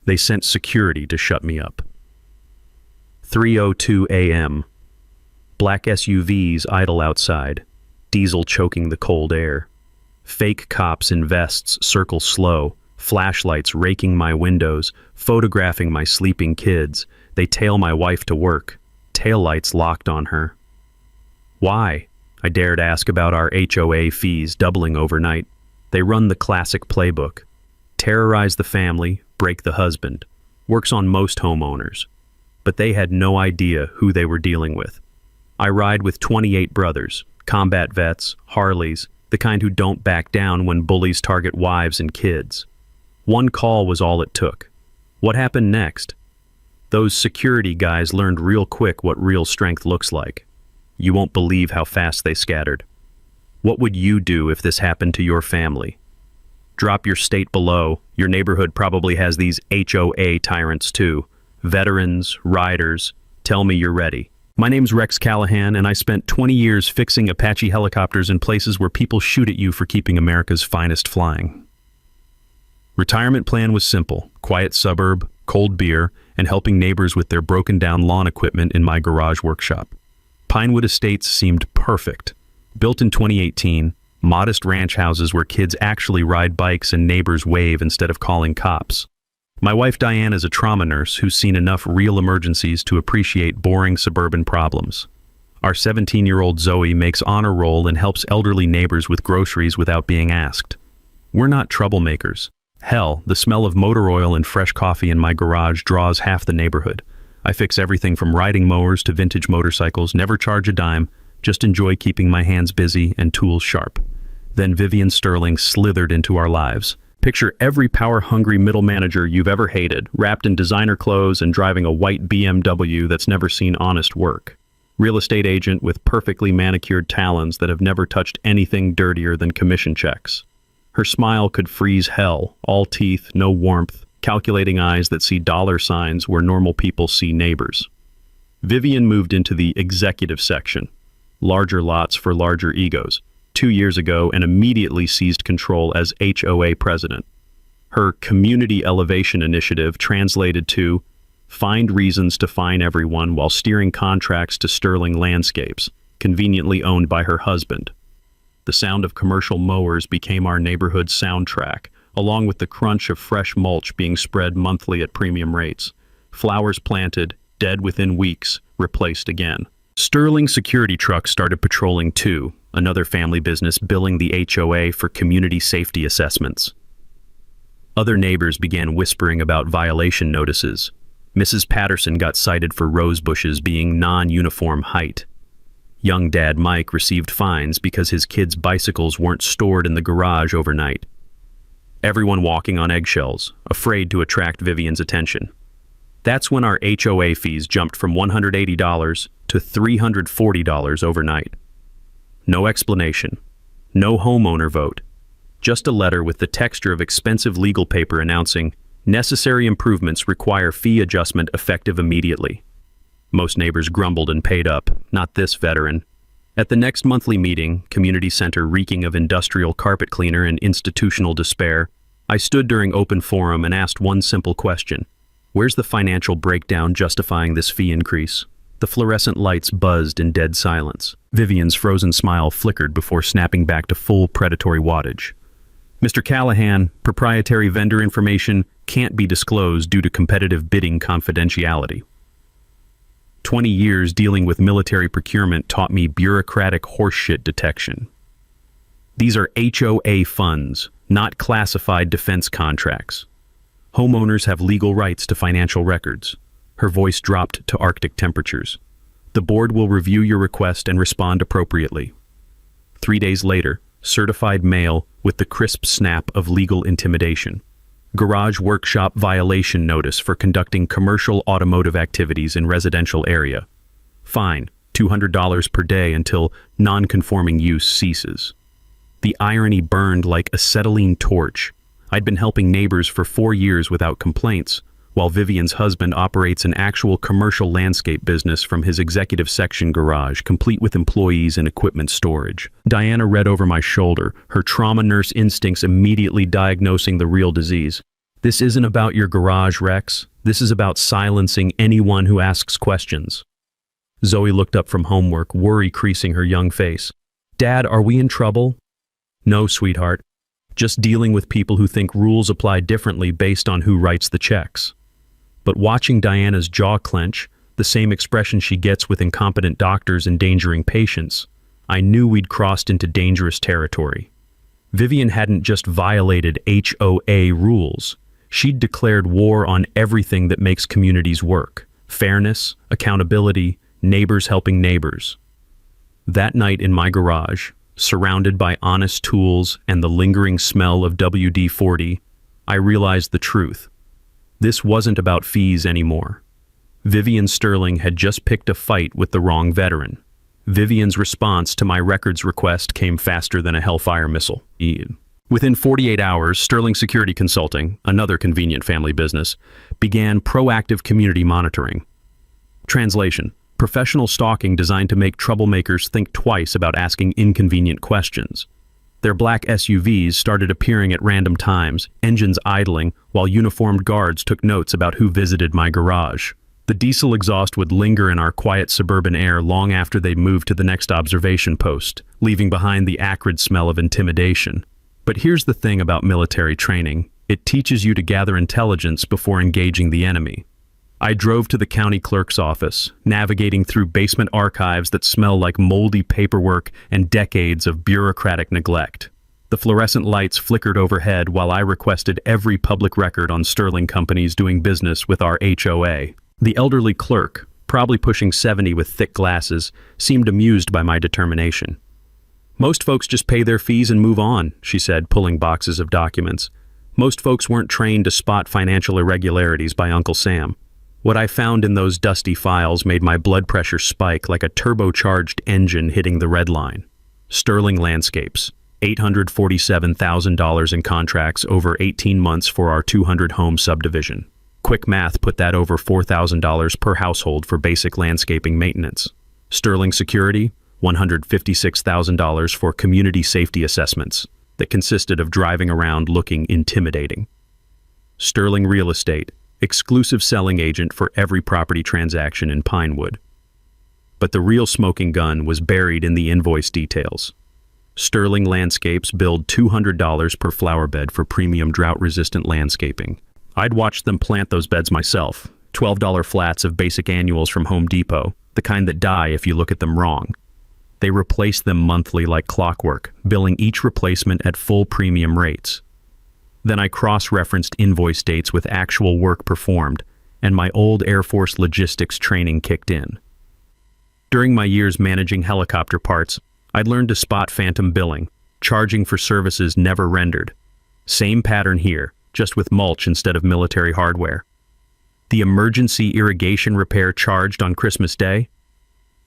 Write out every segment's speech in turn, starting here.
They sent security to shut me up. 3:02 a.m. Black SUVs idle outside, diesel choking the cold air. Fake cops in vests circle slow, flashlights raking my windows, photographing my sleeping kids. They tail my wife to work, taillights locked on her. Why? I dared ask about our HOA fees doubling overnight. They run the classic playbook. Terrorize the family, break the husband. Works on most homeowners. But they had no idea who they were dealing with. I ride with 28 brothers, combat vets, Harleys, the kind who don't back down when bullies target wives and kids. One call was all it took. What happened next? Those security guys learned real quick what real strength looks like. You won't believe how fast they scattered. What would you do if this happened to your family? Drop your state below. Your neighborhood probably has these HOA tyrants too. Veterans, riders. Tell me you're ready. My name's Rex Callahan, and I spent 20 years fixing Apache helicopters in places where people shoot at you for keeping America's finest flying. Retirement plan was simple: quiet suburb, cold beer, and helping neighbors with their broken-down lawn equipment in my garage workshop. Pinewood Estates seemed perfect. Built in 2018, modest ranch houses where kids actually ride bikes and neighbors wave instead of calling cops. My wife Diane is a trauma nurse who's seen enough real emergencies to appreciate boring suburban problems. Our 17-year-old Zoe makes honor roll and helps elderly neighbors with groceries without being asked. We're not troublemakers. Hell, the smell of motor oil and fresh coffee in my garage draws half the neighborhood. I fix everything from riding mowers to vintage motorcycles, never charge a dime, just enjoy keeping my hands busy and tools sharp. Then Vivian Sterling slithered into our lives. Picture every power-hungry middle manager you've ever hated, wrapped in designer clothes and driving a white BMW that's never seen honest work. Real estate agent with perfectly manicured talons that have never touched anything dirtier than commission checks. Her smile could freeze hell, all teeth, no warmth, calculating eyes that see dollar signs where normal people see neighbors. Vivian moved into the executive section, larger lots for larger egos, 2 years ago and immediately seized control as HOA president. Her community elevation initiative translated to find reasons to fine everyone while steering contracts to Sterling Landscapes, conveniently owned by her husband. The sound of commercial mowers became our neighborhood soundtrack, along with the crunch of fresh mulch being spread monthly at premium rates. Flowers planted, dead within weeks, replaced again. Sterling security trucks started patrolling too, another family business billing the HOA for community safety assessments. Other neighbors began whispering about violation notices. Mrs. Patterson got cited for rose bushes being non-uniform height. Young dad Mike received fines because his kids' bicycles weren't stored in the garage overnight. Everyone walking on eggshells, afraid to attract Vivian's attention. That's when our HOA fees jumped from $180 to $340 overnight. No explanation, no homeowner vote, just a letter with the texture of expensive legal paper announcing necessary improvements require fee adjustment effective immediately. Most neighbors grumbled and paid up, not this veteran. At the next monthly meeting, community center reeking of industrial carpet cleaner and institutional despair, I stood during open forum and asked one simple question. Where's the financial breakdown justifying this fee increase? The fluorescent lights buzzed in dead silence. Vivian's frozen smile flickered before snapping back to full predatory wattage. Mr. Callahan, proprietary vendor information can't be disclosed due to competitive bidding confidentiality. 20 years dealing with military procurement taught me bureaucratic horseshit detection. These are HOA funds, not classified defense contracts. Homeowners have legal rights to financial records. Her voice dropped to Arctic temperatures. The board will review your request and respond appropriately. 3 days later, certified mail with the crisp snap of legal intimidation. Garage workshop violation notice for conducting commercial automotive activities in residential area. Fine, $200 per day until non-conforming use ceases. The irony burned like acetylene torch. I'd been helping neighbors for 4 years without complaints, while Vivian's husband operates an actual commercial landscape business from his executive section garage, complete with employees and equipment storage. Diana read over my shoulder, her trauma nurse instincts immediately diagnosing the real disease. This isn't about your garage, Rex. This is about silencing anyone who asks questions. Zoe looked up from homework, worry creasing her young face. Dad, are we in trouble? No, sweetheart. Just dealing with people who think rules apply differently based on who writes the checks. But watching Diana's jaw clench, the same expression she gets with incompetent doctors endangering patients, I knew we'd crossed into dangerous territory. Vivian hadn't just violated HOA rules. She'd declared war on everything that makes communities work. Fairness, accountability, neighbors helping neighbors. That night in my garage, surrounded by honest tools and the lingering smell of WD-40, I realized the truth. This wasn't about fees anymore. Vivian Sterling had just picked a fight with the wrong veteran. Vivian's response to my records request came faster than a Hellfire missile. Within 48 hours, Sterling Security Consulting, another convenient family business, began proactive community monitoring. Translation: professional stalking designed to make troublemakers think twice about asking inconvenient questions. Their black SUVs started appearing at random times, engines idling, while uniformed guards took notes about who visited my garage. The diesel exhaust would linger in our quiet suburban air long after they'd moved to the next observation post, leaving behind the acrid smell of intimidation. But here's the thing about military training: it teaches you to gather intelligence before engaging the enemy. I drove to the county clerk's office, navigating through basement archives that smell like moldy paperwork and decades of bureaucratic neglect. The fluorescent lights flickered overhead while I requested every public record on Sterling companies doing business with our HOA. The elderly clerk, probably pushing 70 with thick glasses, seemed amused by my determination. Most folks just pay their fees and move on, she said, pulling boxes of documents. Most folks weren't trained to spot financial irregularities by Uncle Sam. What I found in those dusty files made my blood pressure spike like a turbocharged engine hitting the red line. Sterling Landscapes, $847,000 in contracts over 18 months for our 200-home subdivision. Quick math put that over $4,000 per household for basic landscaping maintenance. Sterling Security, $156,000 for community safety assessments that consisted of driving around looking intimidating. Sterling Real Estate, exclusive selling agent for every property transaction in Pinewood. But the real smoking gun was buried in the invoice details. Sterling Landscapes billed $200 per flower bed for premium drought-resistant landscaping. I'd watched them plant those beds myself, $12 flats of basic annuals from Home Depot, the kind that die if you look at them wrong. They replaced them monthly like clockwork, billing each replacement at full premium rates. Then I cross-referenced invoice dates with actual work performed, and my old Air Force logistics training kicked in. During my years managing helicopter parts, I'd learned to spot phantom billing, charging for services never rendered. Same pattern here, just with mulch instead of military hardware. The emergency irrigation repair charged on Christmas Day?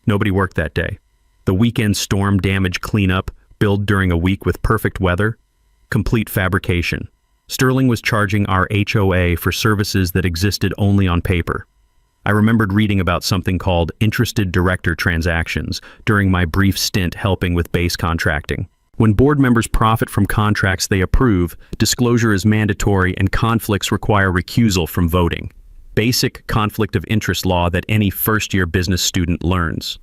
Nobody worked that day. The weekend storm damage cleanup, billed during a week with perfect weather? Complete fabrication. Sterling was charging our HOA for services that existed only on paper. I remembered reading about something called interested director transactions during my brief stint helping with base contracting. When board members profit from contracts they approve, disclosure is mandatory and conflicts require recusal from voting. Basic conflict of interest law that any first-year business student learns.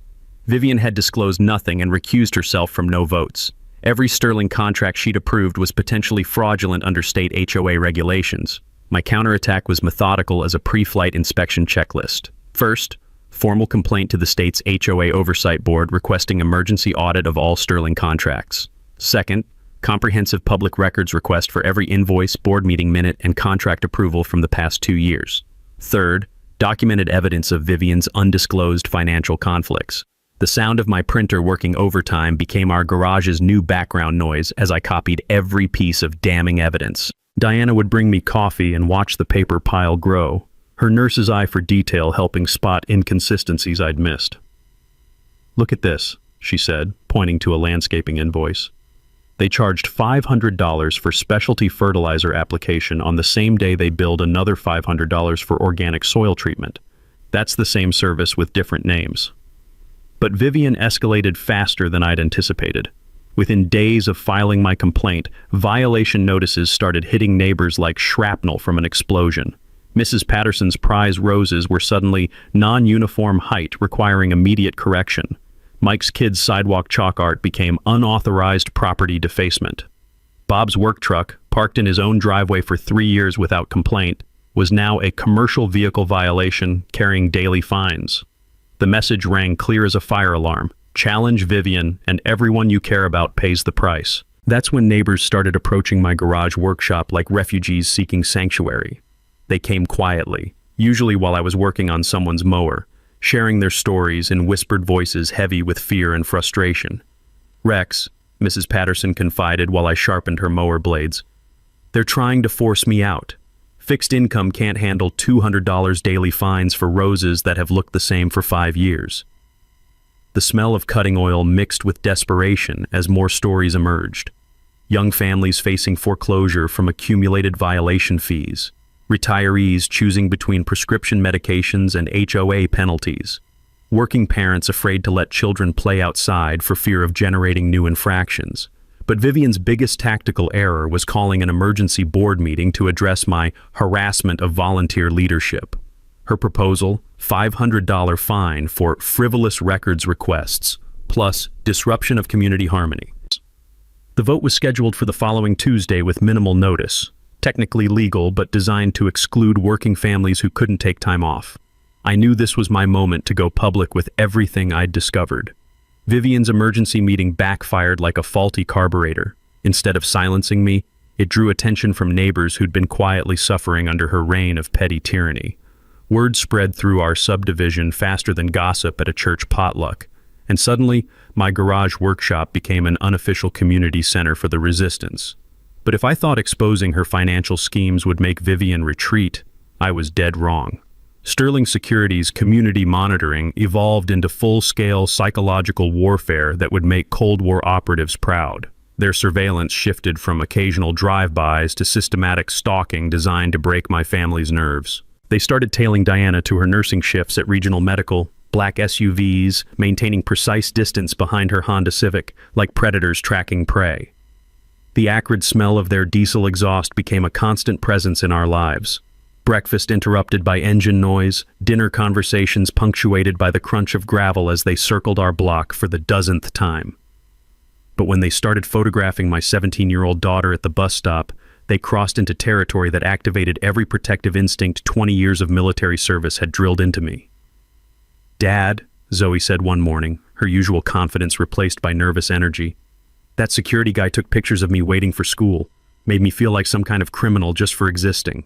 Vivian had disclosed nothing and recused herself from no votes. Every Sterling contract she'd approved was potentially fraudulent under state HOA regulations. My counterattack was methodical as a pre-flight inspection checklist. First, formal complaint to the state's HOA Oversight Board requesting emergency audit of all Sterling contracts. Second, comprehensive public records request for every invoice, board meeting minute, and contract approval from the past 2 years. Third, documented evidence of Vivian's undisclosed financial conflicts. The sound of my printer working overtime became our garage's new background noise as I copied every piece of damning evidence. Diana would bring me coffee and watch the paper pile grow, her nurse's eye for detail helping spot inconsistencies I'd missed. "Look at this," she said, pointing to a landscaping invoice. They charged $500 for specialty fertilizer application on the same day they billed another $500 for organic soil treatment. That's the same service with different names. But Vivian escalated faster than I'd anticipated. Within days of filing my complaint, violation notices started hitting neighbors like shrapnel from an explosion. Mrs. Patterson's prize roses were suddenly non-uniform height, requiring immediate correction. Mike's kid's sidewalk chalk art became unauthorized property defacement. Bob's work truck, parked in his own driveway for 3 years without complaint, was now a commercial vehicle violation carrying daily fines. The message rang clear as a fire alarm. Challenge Vivian, and everyone you care about pays the price. That's when neighbors started approaching my garage workshop like refugees seeking sanctuary. They came quietly, usually while I was working on someone's mower, sharing their stories in whispered voices heavy with fear and frustration. "Rex," Mrs. Patterson confided while I sharpened her mower blades, "they're trying to force me out. Fixed income can't handle $200 daily fines for roses that have looked the same for 5 years." The smell of cutting oil mixed with desperation as more stories emerged. Young families facing foreclosure from accumulated violation fees. Retirees choosing between prescription medications and HOA penalties. Working parents afraid to let children play outside for fear of generating new infractions. But Vivian's biggest tactical error was calling an emergency board meeting to address my harassment of volunteer leadership. Her proposal, $500 fine for frivolous records requests, plus disruption of community harmony. The vote was scheduled for the following Tuesday with minimal notice, technically legal but designed to exclude working families who couldn't take time off. I knew this was my moment to go public with everything I'd discovered. Vivian's emergency meeting backfired like a faulty carburetor. Instead of silencing me, it drew attention from neighbors who'd been quietly suffering under her reign of petty tyranny. Word spread through our subdivision faster than gossip at a church potluck, and suddenly, my garage workshop became an unofficial community center for the resistance. But if I thought exposing her financial schemes would make Vivian retreat, I was dead wrong. Sterling Security's community monitoring evolved into full-scale psychological warfare that would make Cold War operatives proud. Their surveillance shifted from occasional drive-bys to systematic stalking designed to break my family's nerves. They started tailing Diana to her nursing shifts at Regional Medical, black SUVs, maintaining precise distance behind her Honda Civic, like predators tracking prey. The acrid smell of their diesel exhaust became a constant presence in our lives. Breakfast interrupted by engine noise, dinner conversations punctuated by the crunch of gravel as they circled our block for the dozenth time. But when they started photographing my 17-year-old daughter at the bus stop, they crossed into territory that activated every protective instinct 20 years of military service had drilled into me. "Dad," Zoe said one morning, her usual confidence replaced by nervous energy, "that security guy took pictures of me waiting for school, made me feel like some kind of criminal just for existing."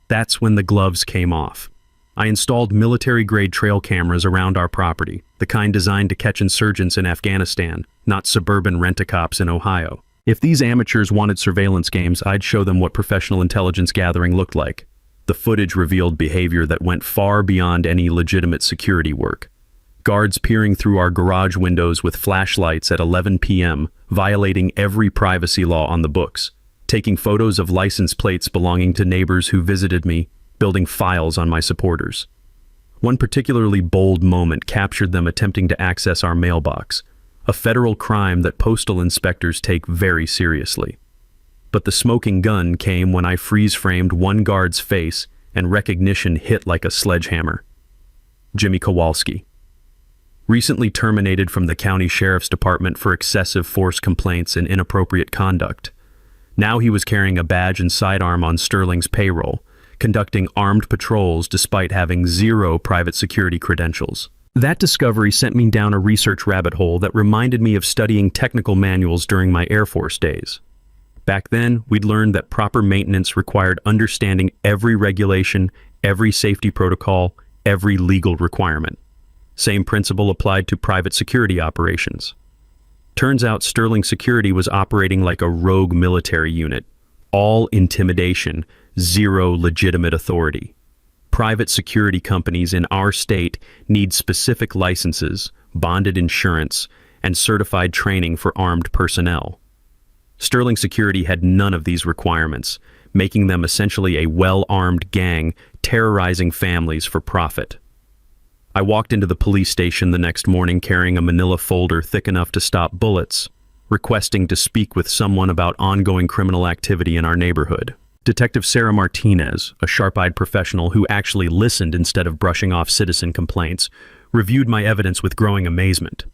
That's when the gloves came off. I installed military-grade trail cameras around our property, the kind designed to catch insurgents in Afghanistan, not suburban rent-a-cops in Ohio. If these amateurs wanted surveillance games, I'd show them what professional intelligence gathering looked like. The footage revealed behavior that went far beyond any legitimate security work. Guards peering through our garage windows with flashlights at 11 p.m., violating every privacy law on the books, taking photos of license plates belonging to neighbors who visited me, building files on my supporters. One particularly bold moment captured them attempting to access our mailbox, a federal crime that postal inspectors take very seriously. But the smoking gun came when I freeze-framed one guard's face and recognition hit like a sledgehammer. Jimmy Kowalski. Recently terminated from the county sheriff's department for excessive force complaints and inappropriate conduct. Now he was carrying a badge and sidearm on Sterling's payroll, conducting armed patrols despite having 0 private security credentials. That discovery sent me down a research rabbit hole that reminded me of studying technical manuals during my Air Force days. Back then, we'd learned that proper maintenance required understanding every regulation, every safety protocol, every legal requirement. Same principle applied to private security operations. Turns out Sterling Security was operating like a rogue military unit. All intimidation, 0 legitimate authority. Private security companies in our state need specific licenses, bonded insurance, and certified training for armed personnel. Sterling Security had none of these requirements, making them essentially a well-armed gang terrorizing families for profit. I walked into the police station the next morning carrying a manila folder thick enough to stop bullets, requesting to speak with someone about ongoing criminal activity in our neighborhood. Detective Sarah Martinez, a sharp-eyed professional who actually listened instead of brushing off citizen complaints, reviewed my evidence with growing amazement.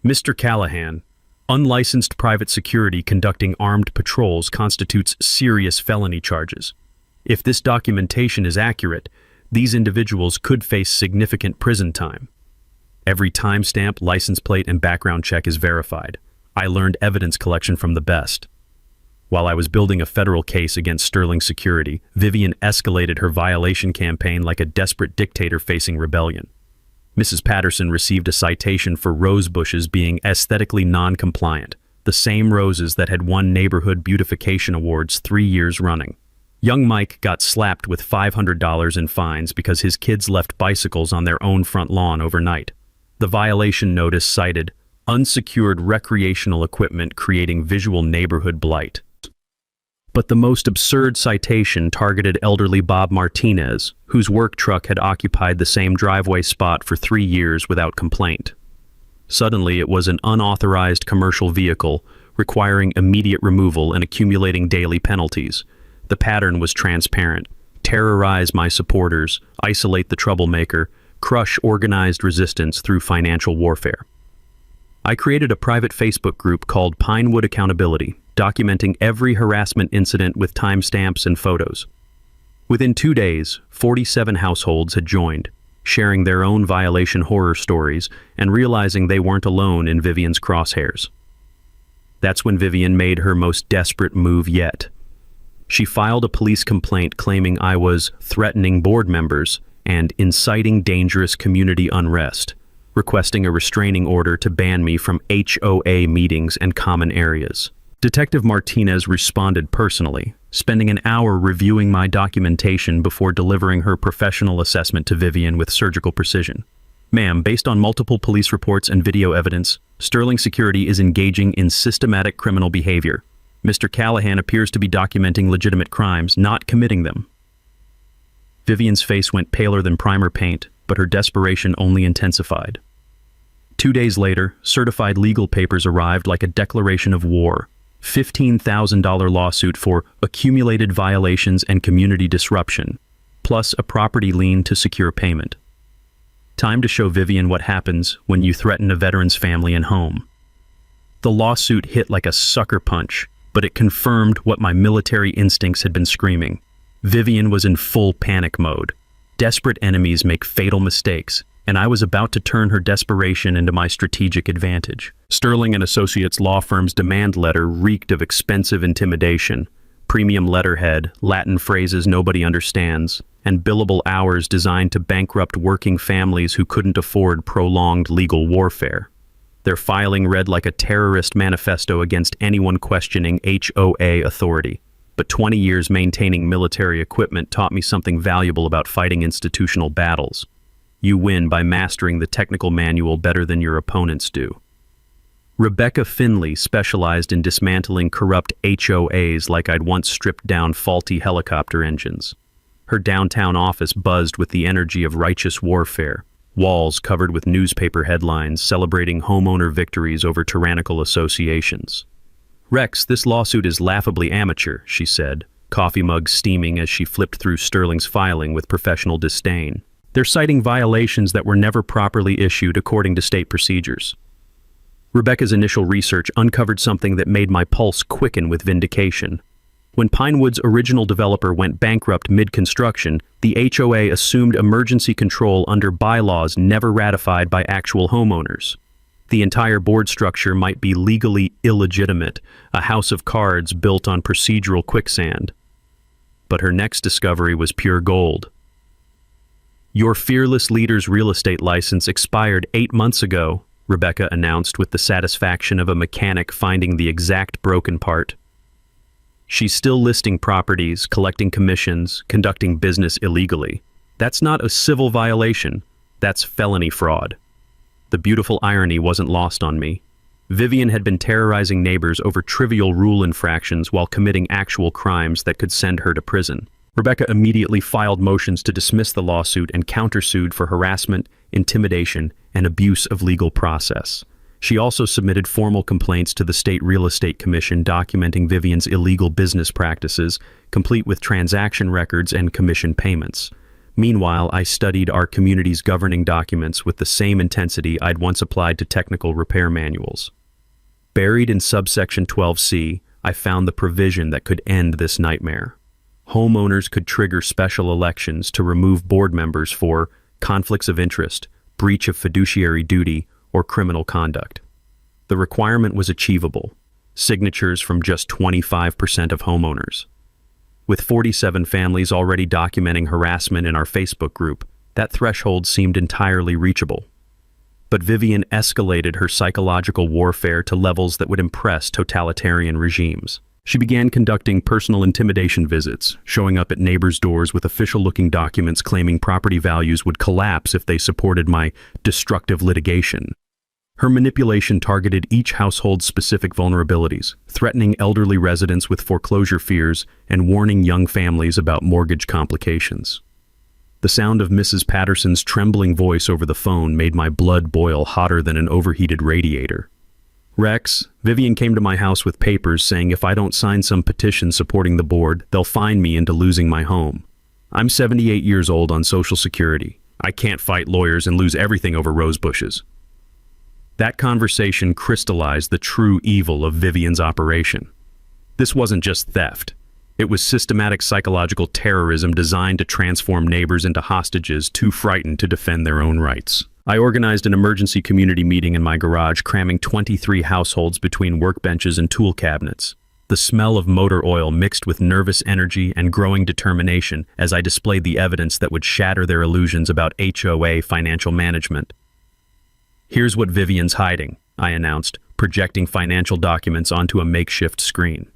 Mr. Callahan, unlicensed private security conducting armed patrols constitutes serious felony charges. If this documentation is accurate, these individuals could face significant prison time. Every timestamp, license plate, and background check is verified. I learned evidence collection from the best. While I was building a federal case against Sterling Security, Vivian escalated her violation campaign like a desperate dictator facing rebellion. Mrs. Patterson received a citation for rose bushes being aesthetically non-compliant, the same roses that had won neighborhood beautification awards 3 years running. Young Mike got slapped with $500 in fines because his kids left bicycles on their own front lawn overnight. The violation notice cited unsecured recreational equipment creating visual neighborhood blight. But the most absurd citation targeted elderly Bob Martinez, whose work truck had occupied the same driveway spot for 3 years without complaint. Suddenly, it was an unauthorized commercial vehicle, requiring immediate removal and accumulating daily penalties. The pattern was transparent: terrorize my supporters, isolate the troublemaker, crush organized resistance through financial warfare. I created a private Facebook group called Pinewood Accountability, documenting every harassment incident with timestamps and photos. Within 2 days, 47 households had joined, sharing their own violation horror stories and realizing they weren't alone in Vivian's crosshairs. That's when Vivian made her most desperate move yet. She filed a police complaint claiming I was threatening board members and inciting dangerous community unrest, requesting a restraining order to ban me from HOA meetings and common areas. Detective Martinez responded personally, spending an hour reviewing my documentation before delivering her professional assessment to Vivian with surgical precision. Ma'am, based on multiple police reports and video evidence, Sterling Security is engaging in systematic criminal behavior. Mr. Callahan appears to be documenting legitimate crimes, not committing them. Vivian's face went paler than primer paint, but her desperation only intensified. 2 days later, certified legal papers arrived like a declaration of war. $15,000 lawsuit for accumulated violations and community disruption, plus a property lien to secure payment. Time to show Vivian what happens when you threaten a veteran's family and home. The lawsuit hit like a sucker punch, but it confirmed what my military instincts had been screaming. Vivian was in full panic mode. Desperate enemies make fatal mistakes, and I was about to turn her desperation into my strategic advantage. Sterling and Associates law firm's demand letter reeked of expensive intimidation, premium letterhead, Latin phrases nobody understands, and billable hours designed to bankrupt working families who couldn't afford prolonged legal warfare. Their filing read like a terrorist manifesto against anyone questioning HOA authority. But 20 years maintaining military equipment taught me something valuable about fighting institutional battles. You win by mastering the technical manual better than your opponents do. Rebecca Finley specialized in dismantling corrupt HOAs like I'd once stripped down faulty helicopter engines. Her downtown office buzzed with the energy of righteous warfare, walls covered with newspaper headlines celebrating homeowner victories over tyrannical associations. "Rex, this lawsuit is laughably amateur," she said, coffee mug steaming as she flipped through Sterling's filing with professional disdain. "They're citing violations that were never properly issued according to state procedures." Rebecca's initial research uncovered something that made my pulse quicken with vindication. When Pinewood's original developer went bankrupt mid-construction, the HOA assumed emergency control under bylaws never ratified by actual homeowners. The entire board structure might be legally illegitimate, a house of cards built on procedural quicksand. But her next discovery was pure gold. "Your fearless leader's real estate license expired 8 months ago," Rebecca announced with the satisfaction of a mechanic finding the exact broken part. "She's still listing properties, collecting commissions, conducting business illegally. That's not a civil violation, that's felony fraud." The beautiful irony wasn't lost on me. Vivian had been terrorizing neighbors over trivial rule infractions while committing actual crimes that could send her to prison. Rebecca immediately filed motions to dismiss the lawsuit and countersued for harassment, intimidation, and abuse of legal process. She also submitted formal complaints to the State Real Estate Commission documenting Vivian's illegal business practices, complete with transaction records and commission payments. Meanwhile, I studied our community's governing documents with the same intensity I'd once applied to technical repair manuals. Buried in subsection 12C, I found the provision that could end this nightmare. Homeowners could trigger special elections to remove board members for conflicts of interest, breach of fiduciary duty, or criminal conduct. The requirement was achievable, signatures from just 25% of homeowners. With 47 families already documenting harassment in our Facebook group, that threshold seemed entirely reachable. But Vivian escalated her psychological warfare to levels that would impress totalitarian regimes. She began conducting personal intimidation visits, showing up at neighbors' doors with official-looking documents claiming property values would collapse if they supported my destructive litigation. Her manipulation targeted each household's specific vulnerabilities, threatening elderly residents with foreclosure fears and warning young families about mortgage complications. The sound of Mrs. Patterson's trembling voice over the phone made my blood boil hotter than an overheated radiator. "Rex, Vivian came to my house with papers saying if I don't sign some petition supporting the board, they'll fine me into losing my home. I'm 78 years old on Social Security. I can't fight lawyers and lose everything over rose bushes." That conversation crystallized the true evil of Vivian's operation. This wasn't just theft. It was systematic psychological terrorism designed to transform neighbors into hostages too frightened to defend their own rights. I organized an emergency community meeting in my garage, cramming 23 households between workbenches and tool cabinets. The smell of motor oil mixed with nervous energy and growing determination as I displayed the evidence that would shatter their illusions about HOA financial management. "Here's what Vivian's hiding," I announced, projecting financial documents onto a makeshift screen.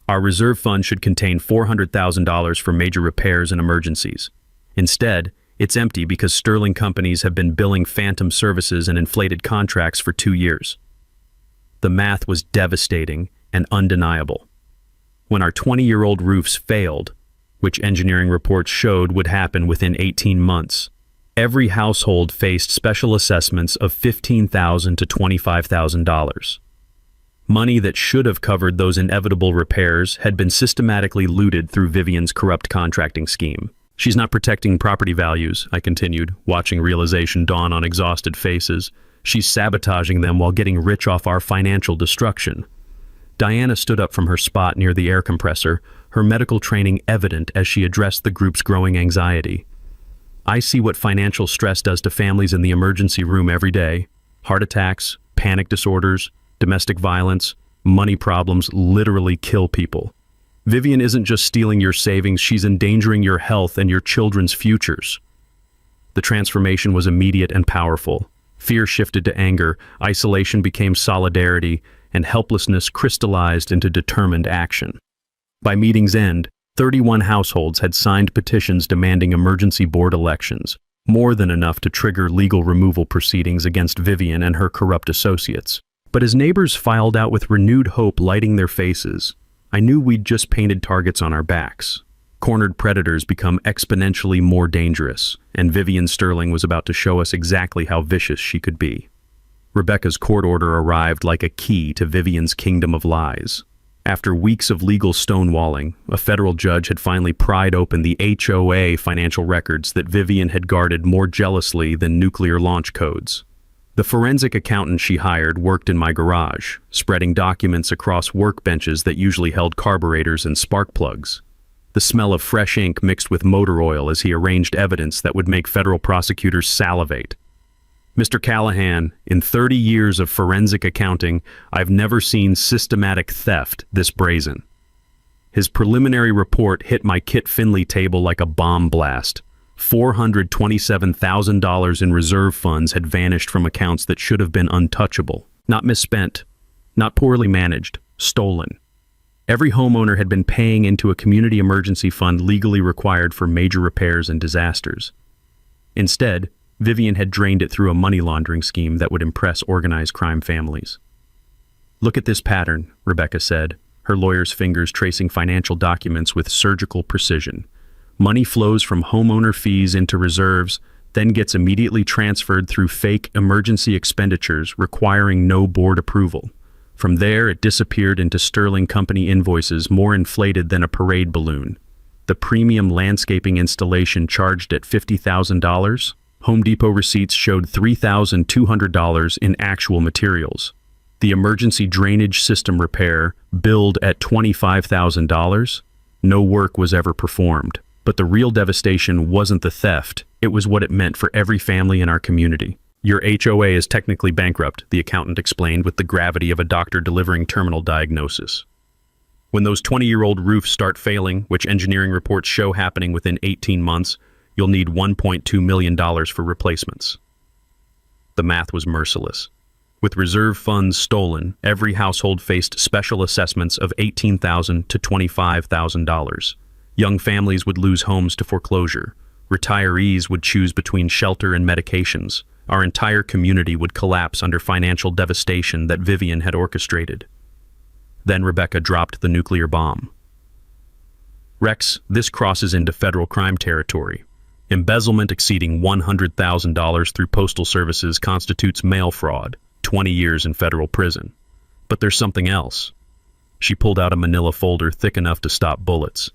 "Our reserve fund should contain $400,000 for major repairs and emergencies. Instead, it's empty because Sterling companies have been billing phantom services and inflated contracts for 2 years." The math was devastating and undeniable. When our 20-year-old roofs failed, which engineering reports showed would happen within 18 months, every household faced special assessments of $15,000 to $25,000. Money that should have covered those inevitable repairs had been systematically looted through Vivian's corrupt contracting scheme. "She's not protecting property values," I continued, watching realization dawn on exhausted faces. "She's sabotaging them while getting rich off our financial destruction." Diana stood up from her spot near the air compressor, her medical training evident as she addressed the group's growing anxiety. "I see what financial stress does to families in the emergency room every day. Heart attacks, panic disorders, domestic violence, money problems literally kill people. Vivian isn't just stealing your savings, she's endangering your health and your children's futures." The transformation was immediate and powerful. Fear shifted to anger, isolation became solidarity, and helplessness crystallized into determined action. By meeting's end, 31 households had signed petitions demanding emergency board elections, more than enough to trigger legal removal proceedings against Vivian and her corrupt associates. But as neighbors filed out with renewed hope lighting their faces, I knew we'd just painted targets on our backs. Cornered predators become exponentially more dangerous, and Vivian Sterling was about to show us exactly how vicious she could be. Rebecca's court order arrived like a key to Vivian's kingdom of lies. After weeks of legal stonewalling, a federal judge had finally pried open the HOA financial records that Vivian had guarded more jealously than nuclear launch codes. The forensic accountant she hired worked in my garage, spreading documents across workbenches that usually held carburetors and spark plugs. The smell of fresh ink mixed with motor oil as he arranged evidence that would make federal prosecutors salivate. "Mr. Callahan, in 30 years of forensic accounting, I've never seen systematic theft this brazen." His preliminary report hit my Kit Finley table like a bomb blast. $427,000 in reserve funds had vanished from accounts that should have been untouchable. Not misspent, not poorly managed, stolen. Every homeowner had been paying into a community emergency fund legally required for major repairs and disasters. Instead, Vivian had drained it through a money laundering scheme that would impress organized crime families. "Look at this pattern," Rebecca said, her lawyer's fingers tracing financial documents with surgical precision. "Money flows from homeowner fees into reserves, then gets immediately transferred through fake emergency expenditures requiring no board approval. From there, it disappeared into Sterling Company invoices more inflated than a parade balloon. The premium landscaping installation charged at $50,000. Home Depot receipts showed $3,200 in actual materials. The emergency drainage system repair billed at $25,000. No work was ever performed. But the real devastation wasn't the theft, it was what it meant for every family in our community. Your HOA is technically bankrupt, the accountant explained with the gravity of a doctor delivering terminal diagnosis. When those 20-year-old roofs start failing, which engineering reports show happening within 18 months, you'll need $1.2 million for replacements. The math was merciless. With reserve funds stolen, every household faced special assessments of $18,000 to $25,000. Young families would lose homes to foreclosure. Retirees would choose between shelter and medications. Our entire community would collapse under financial devastation that Vivian had orchestrated. Then Rebecca dropped the nuclear bomb. Rex, this crosses into federal crime territory. Embezzlement exceeding $100,000 through postal services constitutes mail fraud, 20 years in federal prison. But there's something else. She pulled out a manila folder thick enough to stop bullets.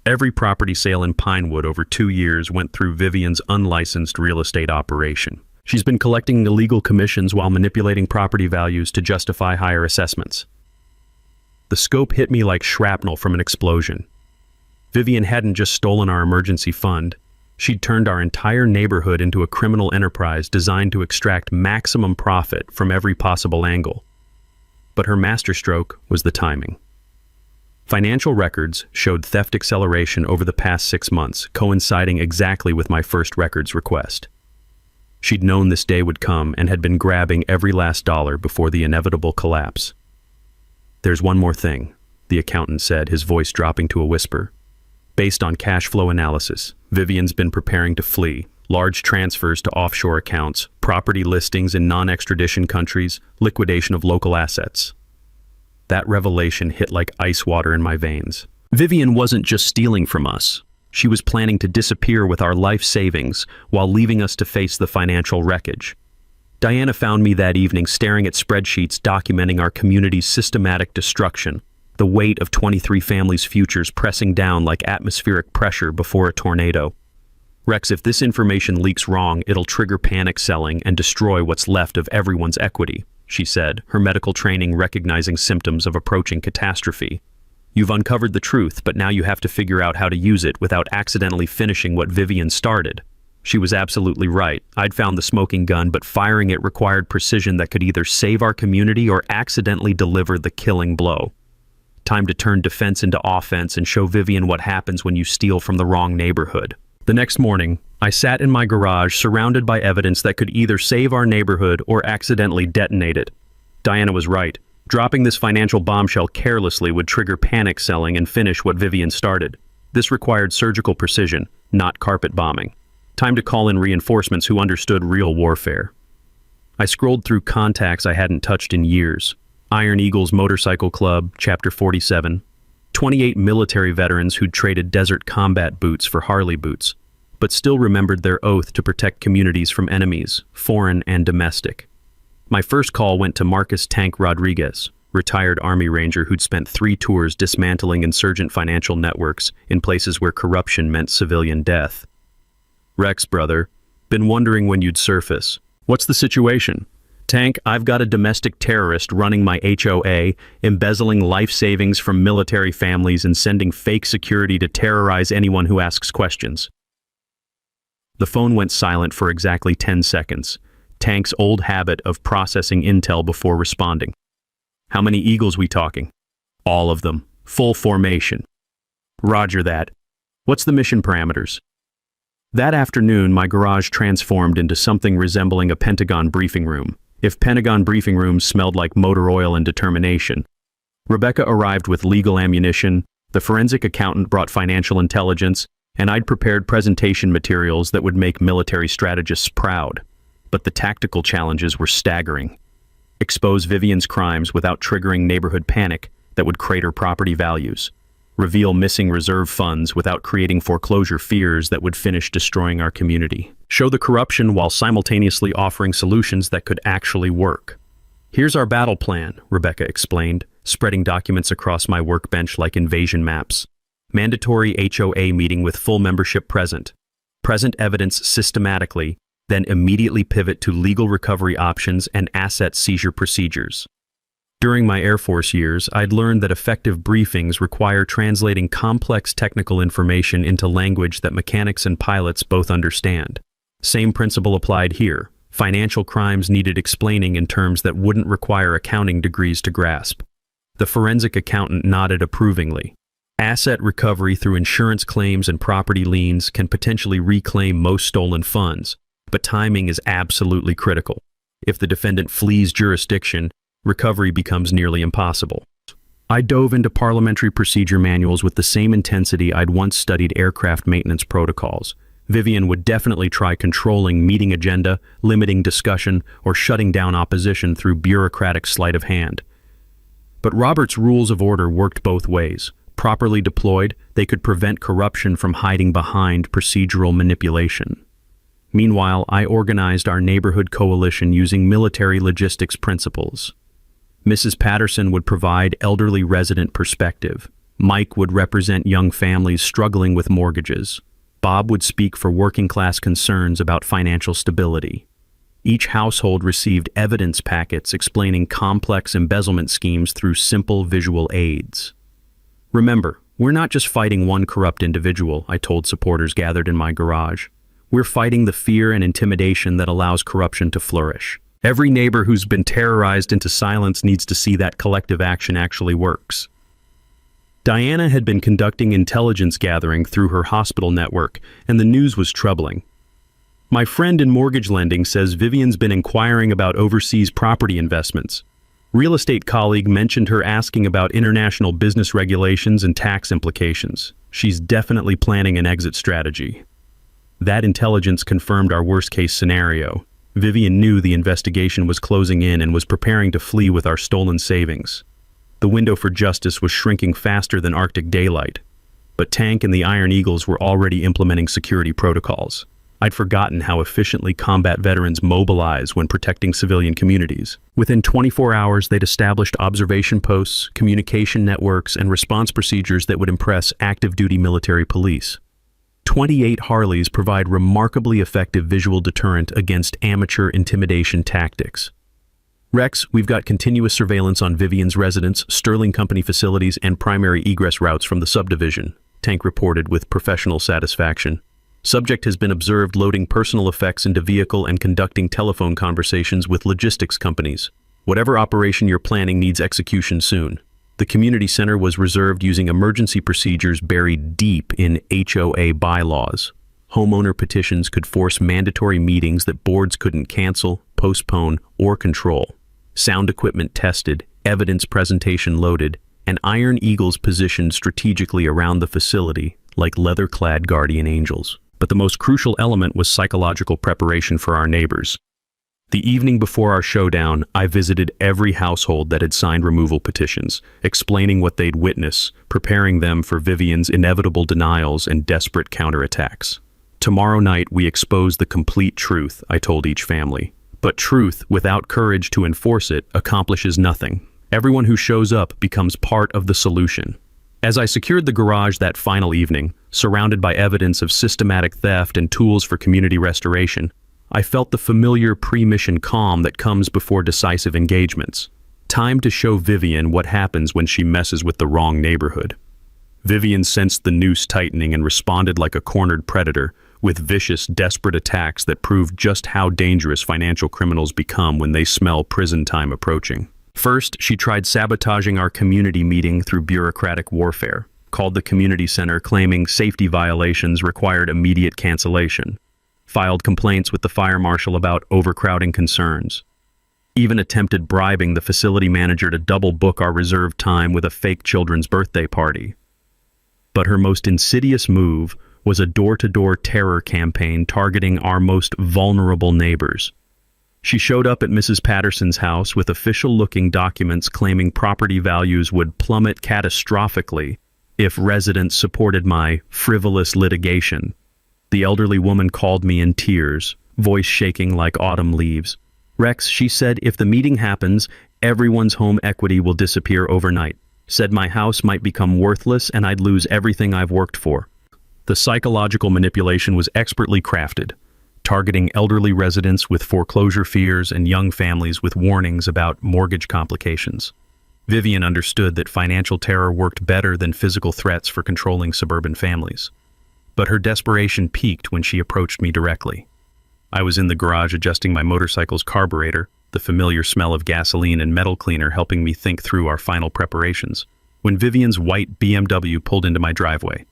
Every property sale in Pinewood over 2 years went through Vivian's unlicensed real estate operation. She's been collecting illegal commissions while manipulating property values to justify higher assessments. The scope hit me like shrapnel from an explosion. Vivian hadn't just stolen our emergency fund. She'd turned our entire neighborhood into a criminal enterprise designed to extract maximum profit from every possible angle. But her masterstroke was the timing. Financial records showed theft acceleration over the past 6 months, coinciding exactly with my first records request. She'd known this day would come and had been grabbing every last dollar before the inevitable collapse. "There's one more thing," the accountant said, his voice dropping to a whisper. "Based on cash flow analysis, Vivian's been preparing to flee. Large transfers to offshore accounts, property listings in non-extradition countries, liquidation of local assets." That revelation hit like ice water in my veins. Vivian wasn't just stealing from us. She was planning to disappear with our life savings while leaving us to face the financial wreckage. Diana found me that evening staring at spreadsheets documenting our community's systematic destruction, the weight of 23 families' futures pressing down like atmospheric pressure before a tornado. "Rex, if this information leaks wrong, it'll trigger panic selling and destroy what's left of everyone's equity," she said, her medical training recognizing symptoms of approaching catastrophe. "You've uncovered the truth, but now you have to figure out how to use it without accidentally finishing what Vivian started." She was absolutely right. I'd found the smoking gun, but firing it required precision that could either save our community or accidentally deliver the killing blow. Time to turn defense into offense and show Vivian what happens when you steal from the wrong neighborhood. The next morning, I sat in my garage surrounded by evidence that could either save our neighborhood or accidentally detonate it. Diana was right. Dropping this financial bombshell carelessly would trigger panic selling and finish what Vivian started. This required surgical precision, not carpet bombing. Time to call in reinforcements who understood real warfare. I scrolled through contacts I hadn't touched in years. Iron Eagles Motorcycle Club, Chapter 47. 28 military veterans who'd traded desert combat boots for Harley boots, but still remembered their oath to protect communities from enemies, foreign and domestic. My first call went to Marcus Tank Rodriguez, retired Army Ranger who'd spent 3 tours dismantling insurgent financial networks in places where corruption meant civilian death. "Rex, brother, been wondering when you'd surface. What's the situation?" "Tank, I've got a domestic terrorist running my HOA, embezzling life savings from military families and sending fake security to terrorize anyone who asks questions." The phone went silent for exactly 10 seconds. Tank's old habit of processing intel before responding. "How many Eagles we talking?" "All of them. Full formation." "Roger that. What's the mission parameters?" That afternoon, my garage transformed into something resembling a Pentagon briefing room, if Pentagon briefing rooms smelled like motor oil and determination. Rebecca arrived with legal ammunition, the forensic accountant brought financial intelligence, and I'd prepared presentation materials that would make military strategists proud. But the tactical challenges were staggering. Expose Vivian's crimes without triggering neighborhood panic that would crater property values. reveal missing reserve funds without creating foreclosure fears that would finish destroying our community, show the corruption while simultaneously offering solutions that could actually work. Here's our battle plan, Rebecca explained, spreading documents across my workbench like invasion maps. Mandatory HOA meeting with full membership present. Present evidence systematically, then immediately pivot to legal recovery options and asset seizure procedures. During my Air Force years, I'd learned that effective briefings require translating complex technical information into language that mechanics and pilots both understand. Same principle applied here. Financial crimes needed explaining in terms that wouldn't require accounting degrees to grasp. The forensic accountant nodded approvingly. Asset recovery through insurance claims and property liens can potentially reclaim most stolen funds, but timing is absolutely critical. If the defendant flees jurisdiction, recovery becomes nearly impossible. I dove into parliamentary procedure manuals with the same intensity I'd once studied aircraft maintenance protocols. Vivian would definitely try controlling meeting agenda, limiting discussion, or shutting down opposition through bureaucratic sleight of hand. But Robert's rules of order worked both ways. Properly deployed, they could prevent corruption from hiding behind procedural manipulation. Meanwhile, I organized our neighborhood coalition using military logistics principles. Mrs. Patterson would provide elderly resident perspective. Mike would represent young families struggling with mortgages. Bob would speak for working-class concerns about financial stability. Each household received evidence packets explaining complex embezzlement schemes through simple visual aids. Remember, we're not just fighting one corrupt individual, I told supporters gathered in my garage. We're fighting the fear and intimidation that allows corruption to flourish. Every neighbor who's been terrorized into silence needs to see that collective action actually works. Diana had been conducting intelligence gathering through her hospital network, and the news was troubling. My friend in mortgage lending says Vivian's been inquiring about overseas property investments. Real estate colleague mentioned her asking about international business regulations and tax implications. She's definitely planning an exit strategy. That intelligence confirmed our worst-case scenario. Vivian knew the investigation was closing in and was preparing to flee with our stolen savings. The window for justice was shrinking faster than Arctic daylight, but Tank and the Iron Eagles were already implementing security protocols. I'd forgotten how efficiently combat veterans mobilize when protecting civilian communities. Within 24 hours, they'd established observation posts, communication networks, and response procedures that would impress active-duty military police. 28 Harleys provide remarkably effective visual deterrent against amateur intimidation tactics. Rex, we've got continuous surveillance on Vivian's residence, Sterling Company facilities, and primary egress routes from the subdivision, Tank reported with professional satisfaction. Subject has been observed loading personal effects into vehicle and conducting telephone conversations with logistics companies. Whatever operation you're planning needs execution soon. The community center was reserved using emergency procedures buried deep in HOA bylaws. Homeowner petitions could force mandatory meetings that boards couldn't cancel, postpone, or control. Sound equipment tested, evidence presentation loaded, and Iron Eagles positioned strategically around the facility like leather-clad guardian angels. But the most crucial element was psychological preparation for our neighbors. The evening before our showdown, I visited every household that had signed removal petitions, explaining what they'd witness, preparing them for Vivian's inevitable denials and desperate counterattacks. Tomorrow night, we expose the complete truth, I told each family. But truth, without courage to enforce it, accomplishes nothing. Everyone who shows up becomes part of the solution. As I secured the garage that final evening, surrounded by evidence of systematic theft and tools for community restoration, I felt the familiar pre-mission calm that comes before decisive engagements. Time to show Vivian what happens when she messes with the wrong neighborhood. Vivian sensed the noose tightening and responded like a cornered predator, with vicious, desperate attacks that proved just how dangerous financial criminals become when they smell prison time approaching. First, she tried sabotaging our community meeting through bureaucratic warfare, called the community center claiming safety violations required immediate cancellation, filed complaints with the fire marshal about overcrowding concerns, even attempted bribing the facility manager to double book our reserved time with a fake children's birthday party. But her most insidious move was a door-to-door terror campaign targeting our most vulnerable neighbors. She showed up at Mrs. Patterson's house with official-looking documents claiming property values would plummet catastrophically if residents supported my frivolous litigation. The elderly woman called me in tears, voice shaking like autumn leaves. Rex, she said, if the meeting happens, everyone's home equity will disappear overnight. Said my house might become worthless and I'd lose everything I've worked for. The psychological manipulation was expertly crafted, targeting elderly residents with foreclosure fears and young families with warnings about mortgage complications. Vivian understood that financial terror worked better than physical threats for controlling suburban families. But her desperation peaked when she approached me directly. I was in the garage adjusting my motorcycle's carburetor, the familiar smell of gasoline and metal cleaner helping me think through our final preparations, when Vivian's white BMW pulled into my driveway.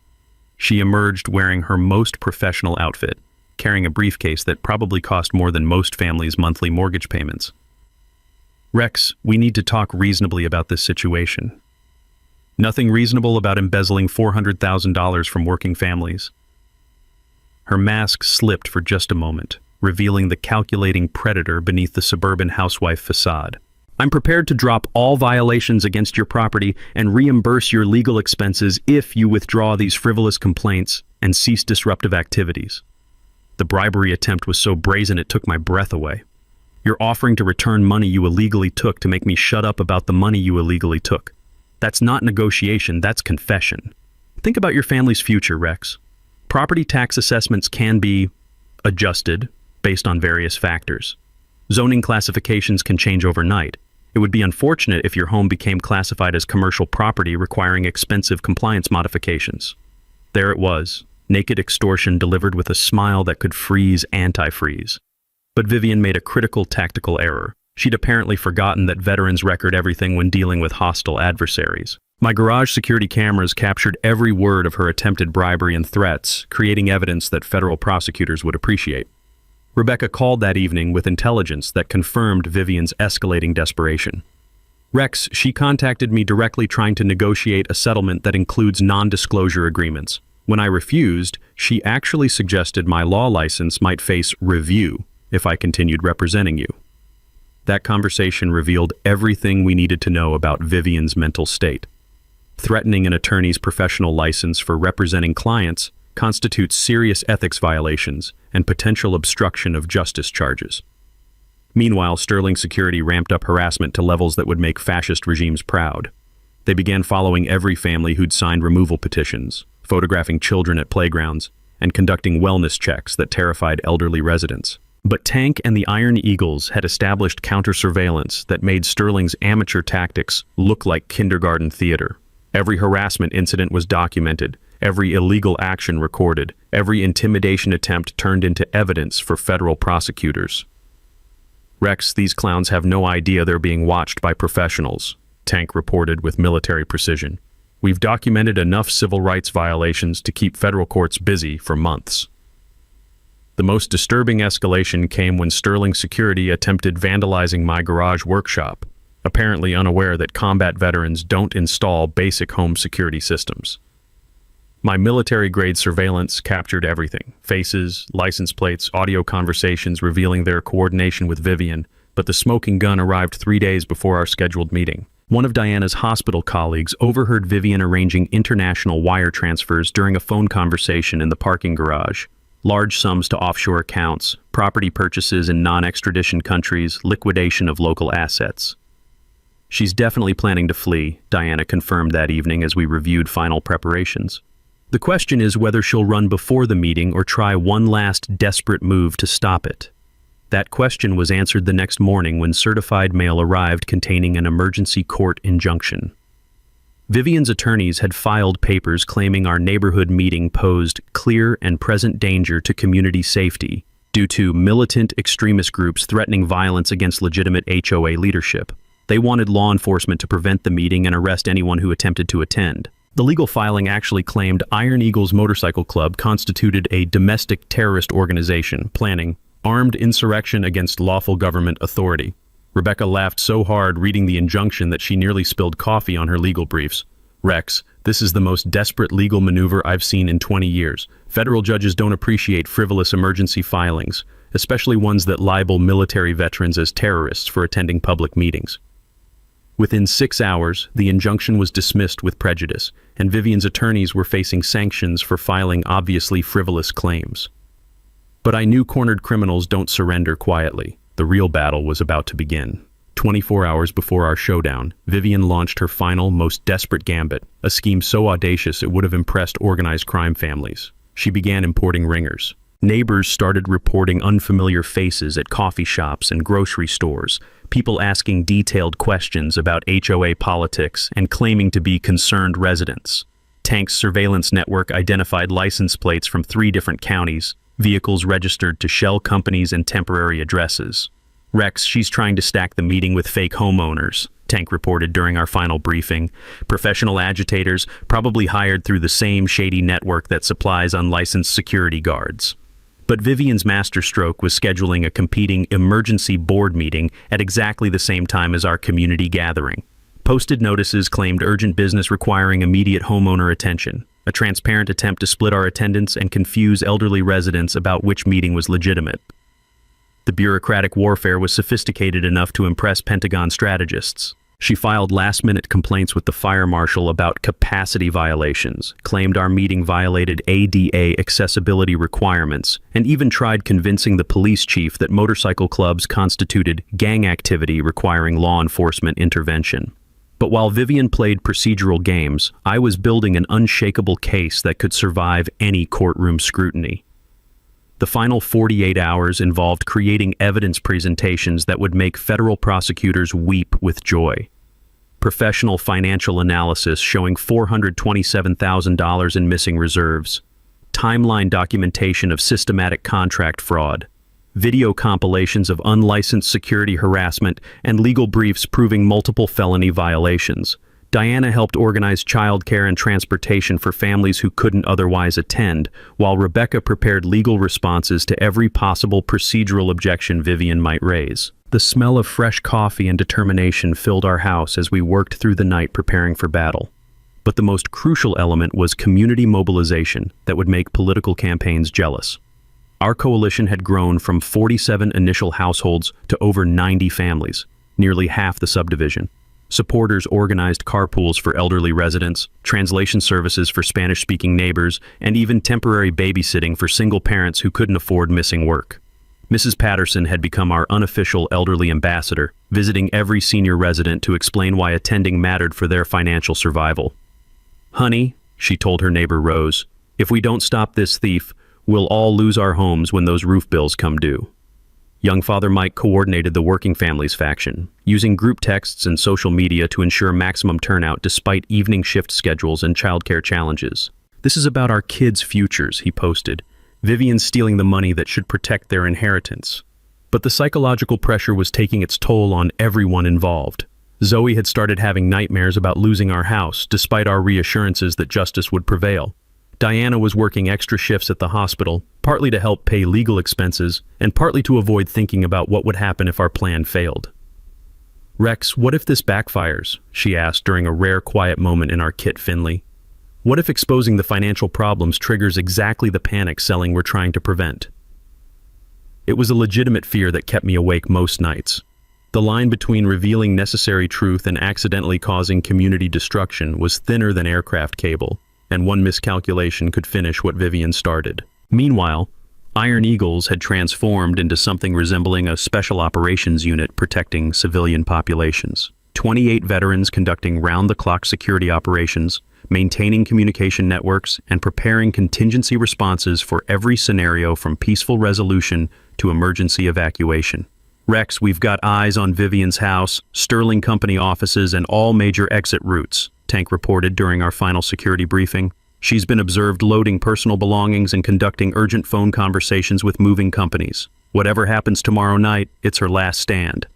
She emerged wearing her most professional outfit, carrying a briefcase that probably cost more than most families' monthly mortgage payments. Rex, we need to talk reasonably about this situation. Nothing reasonable about embezzling $400,000 from working families. Her mask slipped for just a moment, revealing the calculating predator beneath the suburban housewife facade. I'm prepared to drop all violations against your property and reimburse your legal expenses if you withdraw these frivolous complaints and cease disruptive activities. The bribery attempt was so brazen it took my breath away. You're offering to return money you illegally took to make me shut up about the money you illegally took. That's not negotiation, that's confession. Think about your family's future, Rex. Property tax assessments can be adjusted based on various factors. Zoning classifications can change overnight. It would be unfortunate if your home became classified as commercial property requiring expensive compliance modifications. There it was, naked extortion delivered with a smile that could freeze antifreeze. But Vivian made a critical tactical error. She'd apparently forgotten that veterans record everything when dealing with hostile adversaries. My garage security cameras captured every word of her attempted bribery and threats, creating evidence that federal prosecutors would appreciate. Rebecca called that evening with intelligence that confirmed Vivian's escalating desperation. Rex, she contacted me directly trying to negotiate a settlement that includes non-disclosure agreements. When I refused, she actually suggested my law license might face review if I continued representing you. That conversation revealed everything we needed to know about Vivian's mental state. Threatening an attorney's professional license for representing clients constitutes serious ethics violations and potential obstruction of justice charges. Meanwhile, Sterling Security ramped up harassment to levels that would make fascist regimes proud. They began following every family who'd signed removal petitions, photographing children at playgrounds, and conducting wellness checks that terrified elderly residents. But Tank and the Iron Eagles had established counter-surveillance that made Sterling's amateur tactics look like kindergarten theater. Every harassment incident was documented, every illegal action recorded, every intimidation attempt turned into evidence for federal prosecutors. Rex, these clowns have no idea they're being watched by professionals, Tank reported with military precision. We've documented enough civil rights violations to keep federal courts busy for months. The most disturbing escalation came when Sterling Security attempted vandalizing my garage workshop, apparently unaware that combat veterans don't install basic home security systems. My military-grade surveillance captured everything: faces, license plates, audio conversations revealing their coordination with Vivian, but the smoking gun arrived 3 days before our scheduled meeting. One of Diana's hospital colleagues overheard Vivian arranging international wire transfers during a phone conversation in the parking garage. Large sums to offshore accounts, property purchases in non-extradition countries, liquidation of local assets. She's definitely planning to flee, Diana confirmed that evening as we reviewed final preparations. The question is whether she'll run before the meeting or try one last desperate move to stop it. That question was answered the next morning when certified mail arrived containing an emergency court injunction. Vivian's attorneys had filed papers claiming our neighborhood meeting posed clear and present danger to community safety due to militant extremist groups threatening violence against legitimate HOA leadership. They wanted law enforcement to prevent the meeting and arrest anyone who attempted to attend. The legal filing actually claimed Iron Eagles Motorcycle Club constituted a domestic terrorist organization planning armed insurrection against lawful government authority. Rebecca laughed so hard reading the injunction that she nearly spilled coffee on her legal briefs. Rex, this is the most desperate legal maneuver I've seen in 20 years. Federal judges don't appreciate frivolous emergency filings, especially ones that libel military veterans as terrorists for attending public meetings. Within 6 hours, the injunction was dismissed with prejudice, and Vivian's attorneys were facing sanctions for filing obviously frivolous claims. But I knew cornered criminals don't surrender quietly. The real battle was about to begin. 24 hours before our showdown, Vivian launched her final, most desperate gambit, a scheme so audacious it would have impressed organized crime families. She began importing ringers. Neighbors started reporting unfamiliar faces at coffee shops and grocery stores, people asking detailed questions about HOA politics and claiming to be concerned residents. Tank's surveillance network identified license plates from 3 different counties, vehicles registered to shell companies and temporary addresses. "Rex, she's trying to stack the meeting with fake homeowners," Tank reported during our final briefing. "Professional agitators, probably hired through the same shady network that supplies unlicensed security guards." But Vivian's masterstroke was scheduling a competing emergency board meeting at exactly the same time as our community gathering. Posted notices claimed urgent business requiring immediate homeowner attention, a transparent attempt to split our attendance and confuse elderly residents about which meeting was legitimate. The bureaucratic warfare was sophisticated enough to impress Pentagon strategists. She filed last-minute complaints with the fire marshal about capacity violations, claimed our meeting violated ADA accessibility requirements, and even tried convincing the police chief that motorcycle clubs constituted gang activity requiring law enforcement intervention. But while Vivian played procedural games, I was building an unshakable case that could survive any courtroom scrutiny. The final 48 hours involved creating evidence presentations that would make federal prosecutors weep with joy. Professional financial analysis showing $427,000 in missing reserves. Timeline documentation of systematic contract fraud. Video compilations of unlicensed security harassment and legal briefs proving multiple felony violations. Diana helped organize childcare and transportation for families who couldn't otherwise attend, while Rebecca prepared legal responses to every possible procedural objection Vivian might raise. The smell of fresh coffee and determination filled our house as we worked through the night preparing for battle. But the most crucial element was community mobilization that would make political campaigns jealous. Our coalition had grown from 47 initial households to over 90 families, nearly half the subdivision. Supporters organized carpools for elderly residents, translation services for Spanish-speaking neighbors, and even temporary babysitting for single parents who couldn't afford missing work. Mrs. Patterson had become our unofficial elderly ambassador, visiting every senior resident to explain why attending mattered for their financial survival. "Honey," she told her neighbor Rose, "if we don't stop this thief, we'll all lose our homes when those roof bills come due." Young Father Mike coordinated the Working Families faction, using group texts and social media to ensure maximum turnout despite evening shift schedules and childcare challenges. "This is about our kids' futures," he posted. "Vivian's stealing the money that should protect their inheritance." But the psychological pressure was taking its toll on everyone involved. Zoe had started having nightmares about losing our house, despite our reassurances that justice would prevail. Diana was working extra shifts at the hospital, partly to help pay legal expenses, and partly to avoid thinking about what would happen if our plan failed. "Rex, what if this backfires?" she asked during a rare quiet moment in our Kit Finley. "What if exposing the financial problems triggers exactly the panic selling we're trying to prevent?" It was a legitimate fear that kept me awake most nights. The line between revealing necessary truth and accidentally causing community destruction was thinner than aircraft cable, and one miscalculation could finish what Vivian started. Meanwhile, Iron Eagles had transformed into something resembling a special operations unit protecting civilian populations. 28 veterans conducting round-the-clock security operations, maintaining communication networks, and preparing contingency responses for every scenario from peaceful resolution to emergency evacuation. "Rex, we've got eyes on Vivian's house, Sterling Company offices, and all major exit routes," Tank reported during our final security briefing. "She's been observed loading personal belongings and conducting urgent phone conversations with moving companies. Whatever happens tomorrow night, it's her last stand."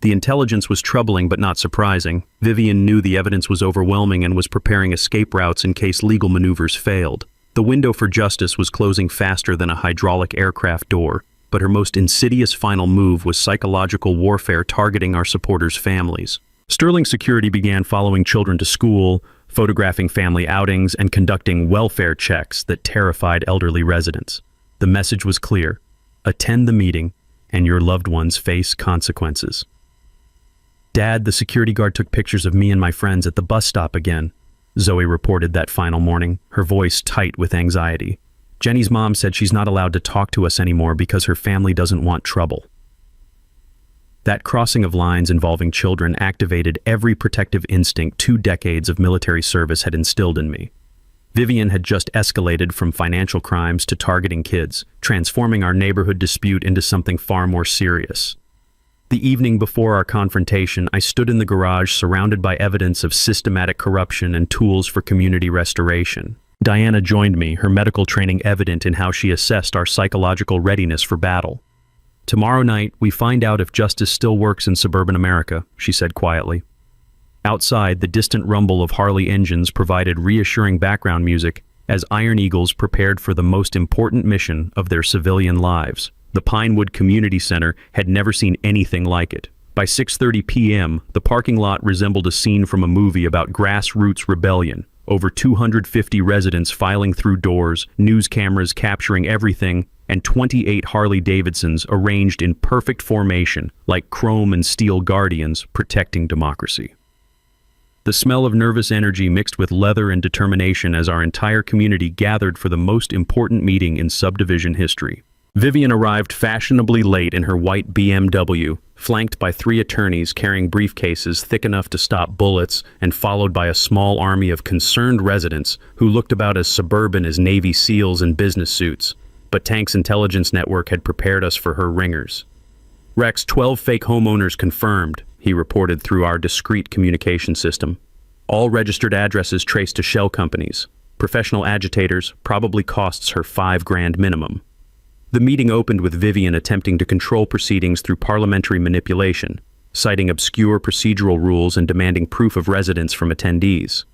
The intelligence was troubling but not surprising. Vivian knew the evidence was overwhelming and was preparing escape routes in case legal maneuvers failed. The window for justice was closing faster than a hydraulic aircraft door, but her most insidious final move was psychological warfare targeting our supporters' families. Sterling Security began following children to school, photographing family outings, and conducting welfare checks that terrified elderly residents. The message was clear: attend the meeting, and your loved ones face consequences. "Dad, the security guard took pictures of me and my friends at the bus stop again," Zoe reported that final morning, her voice tight with anxiety. "Jenny's mom said she's not allowed to talk to us anymore because her family doesn't want trouble." That crossing of lines involving children activated every protective instinct 2 decades of military service had instilled in me. Vivian had just escalated from financial crimes to targeting kids, transforming our neighborhood dispute into something far more serious. The evening before our confrontation, I stood in the garage surrounded by evidence of systematic corruption and tools for community restoration. Diana joined me, her medical training evident in how she assessed our psychological readiness for battle. "Tomorrow night, we find out if justice still works in suburban America," she said quietly. Outside, the distant rumble of Harley engines provided reassuring background music as Iron Eagles prepared for the most important mission of their civilian lives. The Pinewood Community Center had never seen anything like it. By 6:30 p.m., the parking lot resembled a scene from a movie about grassroots rebellion. Over 250 residents filing through doors, news cameras capturing everything, and 28 Harley-Davidsons arranged in perfect formation, like chrome and steel guardians protecting democracy. The smell of nervous energy mixed with leather and determination as our entire community gathered for the most important meeting in subdivision history. Vivian arrived fashionably late in her white BMW, flanked by 3 attorneys carrying briefcases thick enough to stop bullets and followed by a small army of concerned residents who looked about as suburban as Navy SEALs in business suits. But Tank's intelligence network had prepared us for her ringers. "Rex, 12 fake homeowners confirmed," he reported through our discreet communication system. "All registered addresses traced to shell companies. Professional agitators, probably costs her $5,000 minimum." The meeting opened with Vivian attempting to control proceedings through parliamentary manipulation, citing obscure procedural rules and demanding proof of residence from attendees.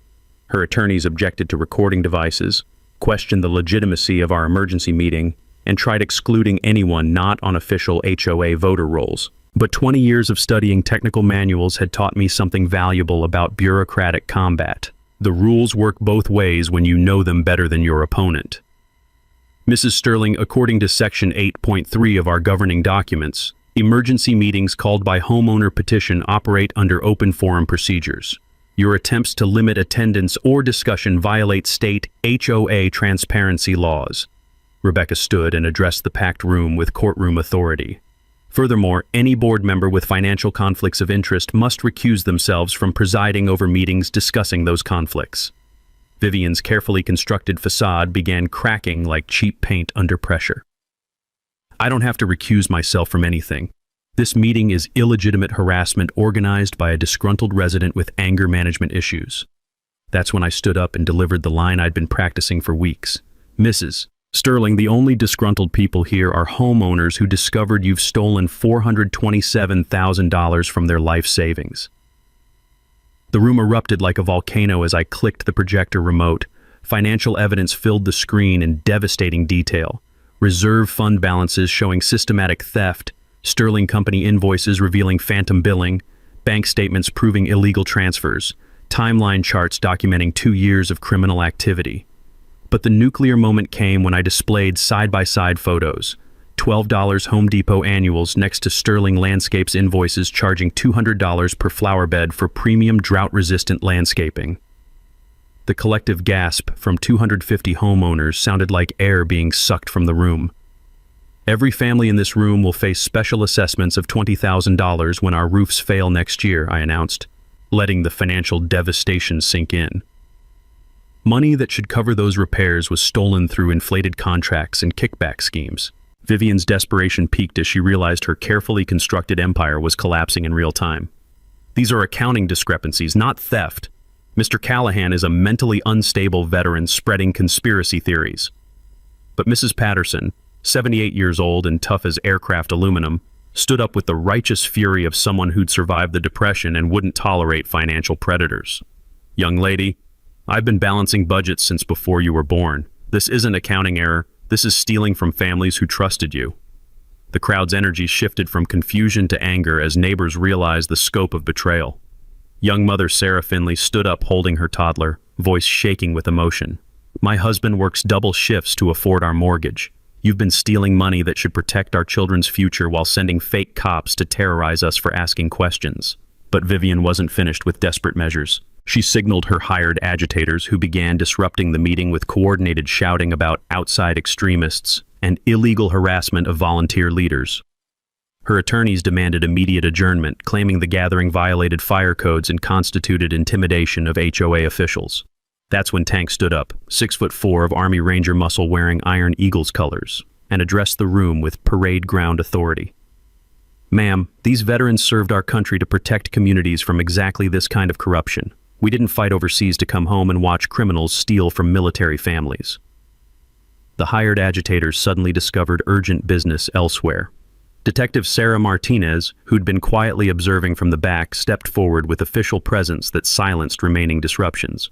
Her attorneys objected to recording devices, questioned the legitimacy of our emergency meeting, and tried excluding anyone not on official HOA voter rolls. But 20 years of studying technical manuals had taught me something valuable about bureaucratic combat. The rules work both ways when you know them better than your opponent. Mrs. Sterling, according to Section 8.3 of our governing documents, emergency meetings called by homeowner petition operate under open forum procedures. Your attempts to limit attendance or discussion violate state HOA transparency laws. Rebecca stood and addressed the packed room with courtroom authority. Furthermore, any board member with financial conflicts of interest must recuse themselves from presiding over meetings discussing those conflicts. Vivian's carefully constructed facade began cracking like cheap paint under pressure. "I don't have to recuse myself from anything. This meeting is illegitimate harassment organized by a disgruntled resident with anger management issues." That's when I stood up and delivered the line I'd been practicing for weeks. "Mrs. Sterling, the only disgruntled people here are homeowners who discovered you've stolen $427,000 from their life savings." The room erupted like a volcano as I clicked the projector remote. Financial evidence filled the screen in devastating detail. Reserve fund balances showing systematic theft, Sterling Company invoices revealing phantom billing, bank statements proving illegal transfers, timeline charts documenting 2 years of criminal activity. But the nuclear moment came when I displayed side-by-side photos. $12 Home Depot annuals next to Sterling Landscapes invoices charging $200 per flower bed for premium drought-resistant landscaping. The collective gasp from 250 homeowners sounded like air being sucked from the room. "Every family in this room will face special assessments of $20,000 when our roofs fail next year," I announced, letting the financial devastation sink in. Money that should cover those repairs was stolen through inflated contracts and kickback schemes. Vivian's desperation peaked as she realized her carefully constructed empire was collapsing in real time. "These are accounting discrepancies, not theft. Mr. Callahan is a mentally unstable veteran spreading conspiracy theories." But Mrs. Patterson, 78 years old and tough as aircraft aluminum, stood up with the righteous fury of someone who'd survived the Depression and wouldn't tolerate financial predators. "Young lady, I've been balancing budgets since before you were born. This isn't accounting error. This is stealing from families who trusted you." The crowd's energy shifted from confusion to anger as neighbors realized the scope of betrayal. Young mother Sarah Finley stood up holding her toddler, voice shaking with emotion. "My husband works double shifts to afford our mortgage. You've been stealing money that should protect our children's future while sending fake cops to terrorize us for asking questions." But Vivian wasn't finished with desperate measures. She signaled her hired agitators, who began disrupting the meeting with coordinated shouting about outside extremists and illegal harassment of volunteer leaders. Her attorneys demanded immediate adjournment, claiming the gathering violated fire codes and constituted intimidation of HOA officials. That's when Tank stood up, 6'4" of Army Ranger muscle wearing Iron Eagles colors, and addressed the room with parade ground authority. "Ma'am, these veterans served our country to protect communities from exactly this kind of corruption. We didn't fight overseas to come home and watch criminals steal from military families." The hired agitators suddenly discovered urgent business elsewhere. Detective Sarah Martinez, who'd been quietly observing from the back, stepped forward with official presence that silenced remaining disruptions.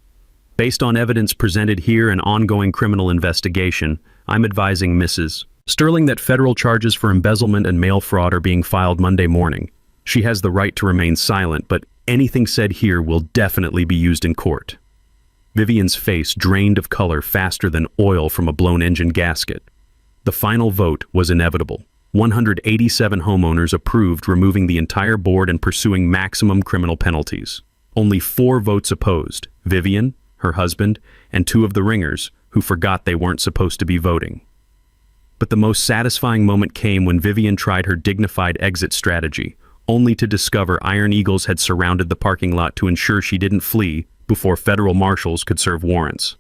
"Based on evidence presented here and ongoing criminal investigation, I'm advising Mrs. Sterling that federal charges for embezzlement and mail fraud are being filed Monday morning. She has the right to remain silent, but anything said here will definitely be used in court." Vivian's face drained of color faster than oil from a blown engine gasket. The final vote was inevitable. 187 homeowners approved removing the entire board and pursuing maximum criminal penalties. Only 4 votes opposed: Vivian, her husband, and 2 of the ringers, who forgot they weren't supposed to be voting. But the most satisfying moment came when Vivian tried her dignified exit strategy, only to discover Iron Eagles had surrounded the parking lot to ensure she didn't flee before federal marshals could serve warrants.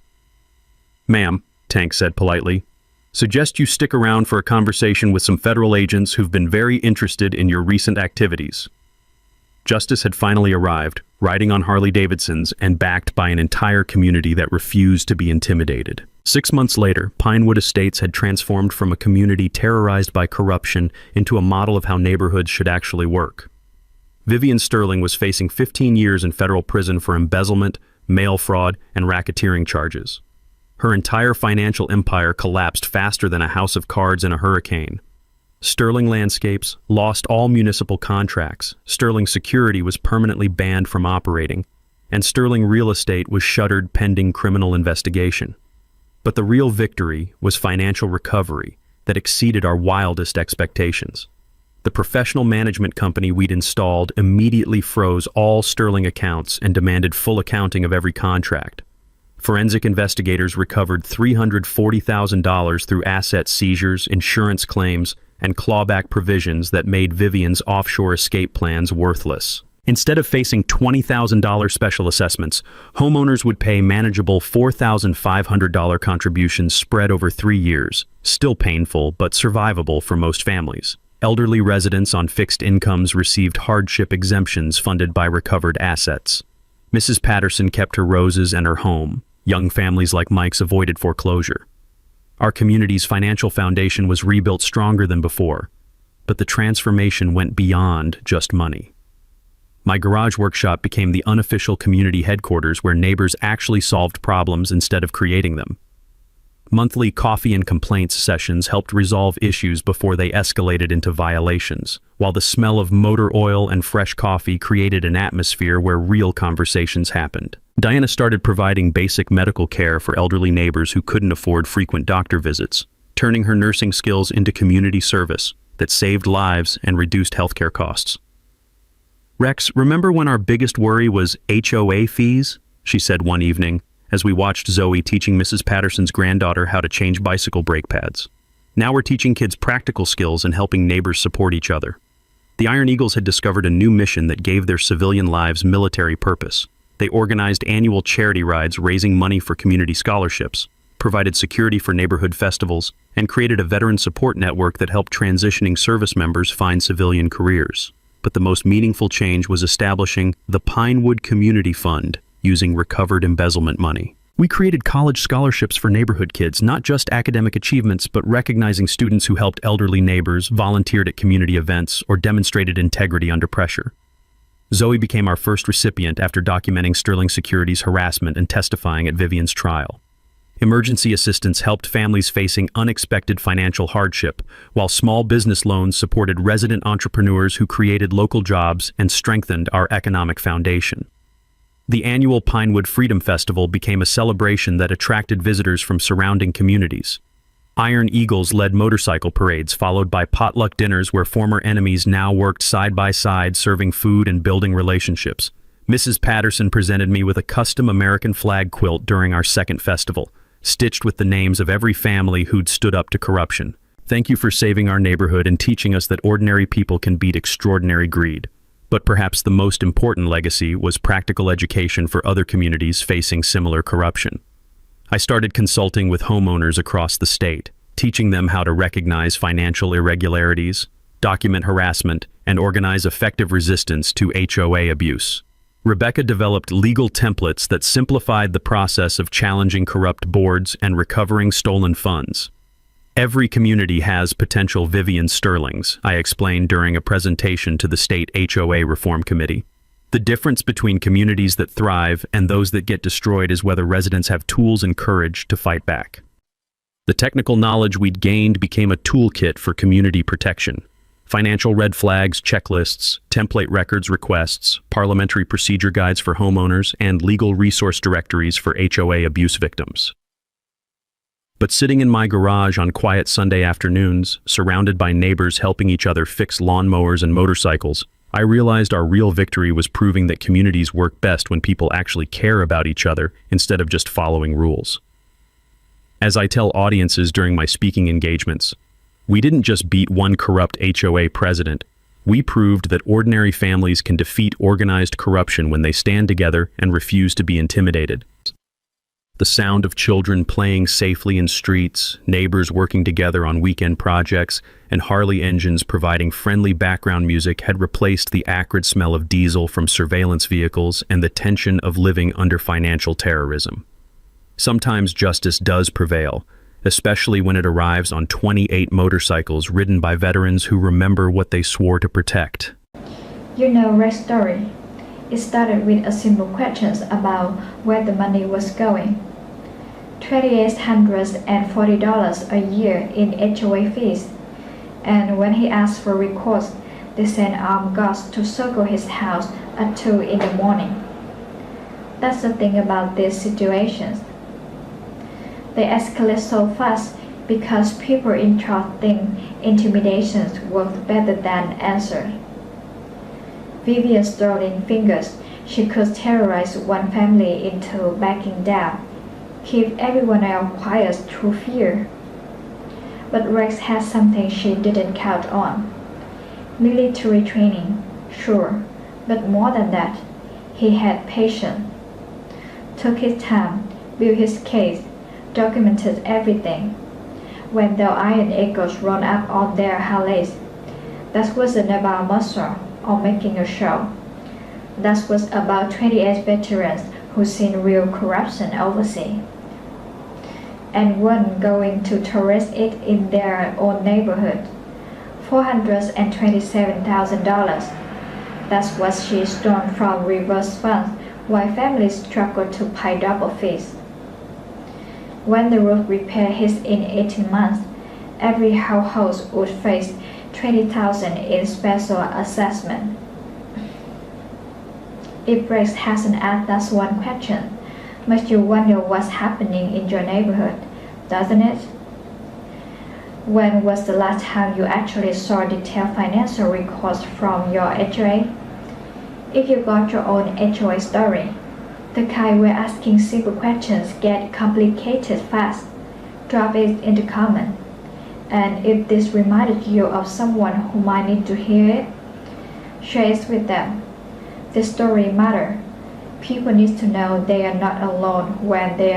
"Ma'am," Tank said politely, "suggest you stick around for a conversation with some federal agents who've been very interested in your recent activities." Justice had finally arrived, riding on Harley-Davidsons and backed by an entire community that refused to be intimidated. 6 months later, Pinewood Estates had transformed from a community terrorized by corruption into a model of how neighborhoods should actually work. Vivian Sterling was facing 15 years in federal prison for embezzlement, mail fraud, and racketeering charges. Her entire financial empire collapsed faster than a house of cards in a hurricane. Sterling Landscapes lost all municipal contracts, Sterling Security was permanently banned from operating, and Sterling Real Estate was shuttered pending criminal investigation. But the real victory was financial recovery that exceeded our wildest expectations. The professional management company we'd installed immediately froze all Sterling accounts and demanded full accounting of every contract. Forensic investigators recovered $340,000 through asset seizures, insurance claims, and clawback provisions that made Vivian's offshore escape plans worthless. Instead of facing $20,000 special assessments, homeowners would pay manageable $4,500 contributions spread over 3 years, still painful but survivable for most families. Elderly residents on fixed incomes received hardship exemptions funded by recovered assets. Mrs. Patterson kept her roses and her home. Young families like Mike's avoided foreclosure. Our community's financial foundation was rebuilt stronger than before, but the transformation went beyond just money. My garage workshop became the unofficial community headquarters where neighbors actually solved problems instead of creating them. Monthly coffee and complaints sessions helped resolve issues before they escalated into violations, while the smell of motor oil and fresh coffee created an atmosphere where real conversations happened. Diana started providing basic medical care for elderly neighbors who couldn't afford frequent doctor visits, turning her nursing skills into community service that saved lives and reduced healthcare costs. "Rex, remember when our biggest worry was HOA fees?" she said one evening, as we watched Zoe teaching Mrs. Patterson's granddaughter how to change bicycle brake pads. Now we're teaching kids practical skills and helping neighbors support each other. The Iron Eagles had discovered a new mission that gave their civilian lives military purpose. They organized annual charity rides raising money for community scholarships, provided security for neighborhood festivals, and created a veteran support network that helped transitioning service members find civilian careers. But the most meaningful change was establishing the Pinewood Community Fund, using recovered embezzlement money. We created college scholarships for neighborhood kids, not just academic achievements, but recognizing students who helped elderly neighbors, volunteered at community events, or demonstrated integrity under pressure. Zoe became our first recipient after documenting Sterling Security's harassment and testifying at Vivian's trial. Emergency assistance helped families facing unexpected financial hardship, while small business loans supported resident entrepreneurs who created local jobs and strengthened our economic foundation. The annual Pinewood Freedom Festival became a celebration that attracted visitors from surrounding communities. Iron Eagles led motorcycle parades, followed by potluck dinners where former enemies now worked side by side, serving food and building relationships. Mrs. Patterson presented me with a custom American flag quilt during our second festival, stitched with the names of every family who'd stood up to corruption. Thank you for saving our neighborhood and teaching us that ordinary people can beat extraordinary greed. But perhaps the most important legacy was practical education for other communities facing similar corruption. I started consulting with homeowners across the state, teaching them how to recognize financial irregularities, document harassment, and organize effective resistance to HOA abuse. Rebecca developed legal templates that simplified the process of challenging corrupt boards and recovering stolen funds. Every community has potential Vivian Sterlings, I explained during a presentation to the state HOA Reform Committee. The difference between communities that thrive and those that get destroyed is whether residents have tools and courage to fight back. The technical knowledge we'd gained became a toolkit for community protection. Financial red flags, checklists, template records requests, parliamentary procedure guides for homeowners, and legal resource directories for HOA abuse victims. But sitting in my garage on quiet Sunday afternoons, surrounded by neighbors helping each other fix lawnmowers and motorcycles, I realized our real victory was proving that communities work best when people actually care about each other instead of just following rules. As I tell audiences during my speaking engagements, we didn't just beat one corrupt HOA president, we proved that ordinary families can defeat organized corruption when they stand together and refuse to be intimidated. The sound of children playing safely in streets, neighbors working together on weekend projects, and Harley engines providing friendly background music had replaced the acrid smell of diesel from surveillance vehicles and the tension of living under financial terrorism. Sometimes justice does prevail, especially when it arrives on 28 motorcycles ridden by veterans who remember what they swore to protect. You know Rex's story. It started with a simple question about where the money was going. $2,840 a year in HOA fees. And when he asked for records, they sent armed guards to circle his house at 2 in the morning. That's the thing about these situations. They escalate so fast because people in charge think intimidation works better than answers. Vivian Sterling figures she could terrorize one family into backing down, keep everyone else quiet through fear. But Rex had something she didn't count on. Military training, sure, but more than that, he had patience. Took his time, built his case, documented everything. When the Iron Eagles rolled up on their Harleys, that wasn't about muscle or making a show. That was about 28 veterans who seen real corruption overseas and weren't going to tolerate it in their own neighborhood. $427,000. That's what she stole from reverse funds while families struggled to pay double fees. When the roof repair hits in 18 months, every household would face $20,000 in special assessment. If Rex hasn't asked that one question, makes you wonder what's happening in your neighborhood, doesn't it? When was the last time you actually saw detailed financial records from your HOA? If you got your own HOA story, the kind where asking simple questions get complicated fast, drop it in the comment. And if this reminded you of someone who might need to hear it, share it with them. This story matters. People need to know they are not alone when they are